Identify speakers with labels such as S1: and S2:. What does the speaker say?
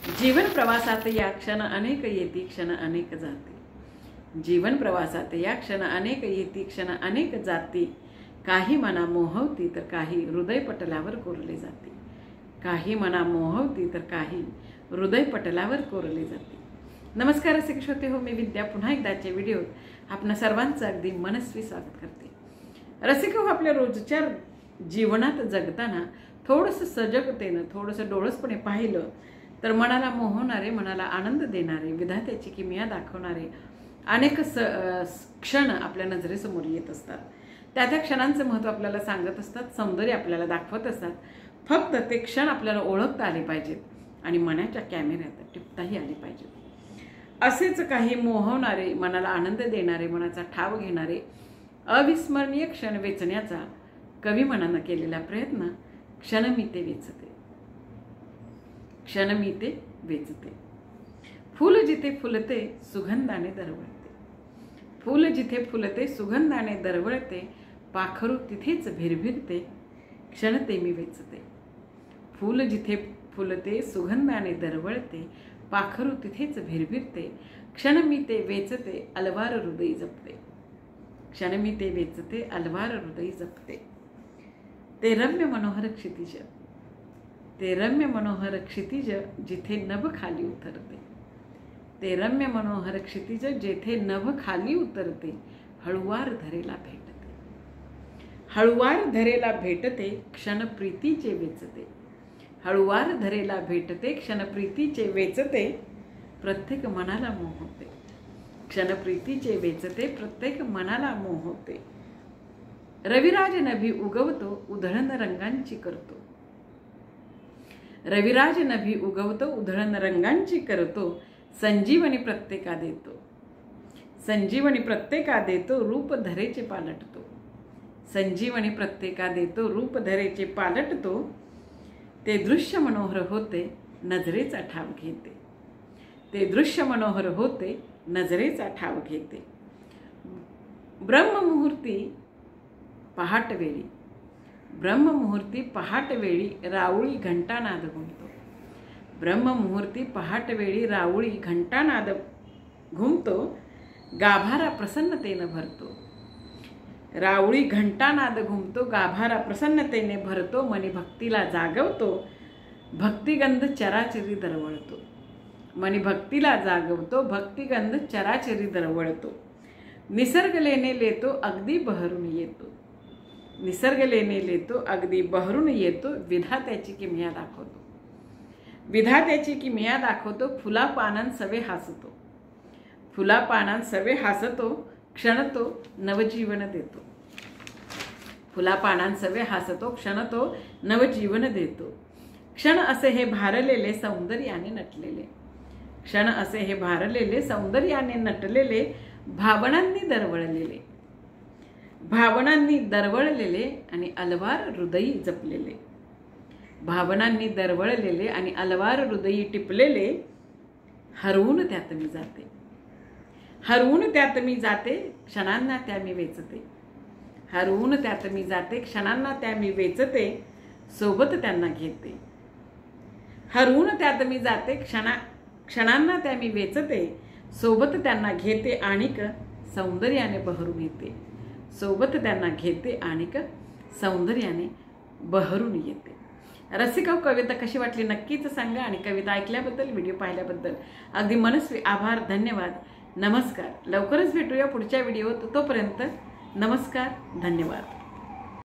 S1: जीवन प्रवासात या क्षण अनेक येती क्षण अनेक जाती। जीवन प्रवासात या क्षण अनेक येती क्षण अनेक जाती। काही मना मोहवती तर काही हृदय पटलावर कोरले जाते। काही मना मोहवती तर काही हृदय पटलावर कोरले जाते। नमस्कार रसिक श्रोते हो, मी विद्या पुन्हा एकदाचे व्हिडिओत आपणा सर्वांचं अगदी मनस्वी स्वागत करते। रसिक हो, आपल्या रोजच्या जीवनात जगताना थोडंसं सजगतेनं थोडंसं डोळसपणे पाहिलं तर मनाला मोहवणारे, मनाला आनंद देणारे, विधात्याची किमया दाखवणारे अनेक क्षण आपल्या नजरेसमोर येत असतात। त्या क्षणांचं महत्त्व आपल्याला सांगत असतात, सौंदर्य आपल्याला दाखवत असतात। फक्त ते क्षण आपल्याला ओळखता आले पाहिजेत आणि मनाच्या कॅमेऱ्यात टिपताही आले पाहिजेत। असेच काही मोहवणारे, मनाला आनंद देणारे, मनाचा ठाव घेणारे अविस्मरणीय क्षण वेचण्याचा कवी मनानं केलेला प्रयत्न क्षण मी ते वेचते, क्षण मी ते वेचते। फूल जिथे फुलते सुगंधाने दरवळते, फूल जिथे फुलते सुगंधाने दरवळते, पाखरू तिथेच भिरभिरते, क्षण ते मी वेचते। फूल जिथे फुलते सुगंधाने दरवळते, पाखरू तिथेच भिरभिरते, क्षण मी ते वेचते, अलवार हृदय जपते, क्षण मी ते वेचते, अलवार हृदय जपते। ते रम्य मनोहर क्षितिज, ते रम्य मनोहर क्षितिज जिथे नभ खाली उतरते, ते रम्य मनोहर क्षितिज जेथे नभ खाली उतरते, हळुवार धरेला भेटते, हळुवार धरेला भेटते, क्षण प्रीतीचे वेचते, हळुवार धरेला भेटते, क्षण प्रीतीचे वेचते, प्रत्येक मनाला मोहवते, क्षण प्रीतीचे वेचते, प्रत्येक मनाला मोहवते। रविराज नभी उगवतो उधळण रंगांची करतो, रविराज नभी उगवतो उधळण रंगांची करतो, संजीवनी प्रत्येका देतो, संजीवनी प्रत्येका देतो, रूप धरेचे पालटतो, संजीवनी प्रत्येका देतो, रूप धरेचे पालटतो। ते दृश्य मनोहर होते नजरेचा ठाव घेते, ते दृश्य मनोहर होते नजरेचा ठाव घेते। ब्रह्ममुहूर्ती पहाटवेळी, ब्रह्ममुहूर्ती पहाटवेळी राऊळी घंटानाद घुमतो, ब्रह्ममुहूर्ती पहाटवेळी राऊळी घंटानाद घुमतो, गाभारा प्रसन्नतेने भरतो, राऊळी घंटानाद घुमतो, गाभारा प्रसन्नतेने भरतो, मनी भक्तीला जागवतो, भक्तिगंध चराचरी दरवळतो, मनी भक्तीला जागवतो, भक्तिगंध चराचरी दरवळतो। निसर्ग लेने लेतो अगदी बहरून येतो, निसर्ग लेने लेतो अगदी बहरून येतो, विधात्याची किमया दाखवतो, विधात्याची किमया दाखवतो, फुला पानांसवे हसतो, फुला पानांसवे हसतो, क्षण तो नवजीवन देतो, फुला पानांसवे हसतो, क्षण तो नवजीवन देतो। क्षण असे हे भारलेले सौंदर्याने नटलेले, क्षण असे हे भारलेले सौंदर्याने नटलेले, भावनांनी दरवळलेले, भावनांनी दरवळलेले आणि अलवार हृदयी जपलेले, भावनांनी दरवळलेले आणि अलवार हृदयी टिपलेले, हरवून त्यात मी जाते, हरवून त्यात मी जाते, क्षणांना त्या मी वेचते, हरवून त्यात मी जाते, क्षणांना त्या मी वेचते, सोबत त्यांना घेते, हरवून त्यात मी जाते, क्षणांना त्या मी वेचते, सोबत त्यांना घेते, आणिक सौंदर्याने बहरून येते, सोबत त्यांना घेते, आणिक सौंदर्याने बहरून येते। रसिका, कविता कशी वाटली नक्कीच सांगा आणि कविता ऐकल्याबद्दल, व्हिडिओ पाहिल्याबद्दल अगदी मनस्वी आभार, धन्यवाद, नमस्कार। लवकरच भेटूया पुढच्या व्हिडिओत, तोपर्यंत नमस्कार, धन्यवाद।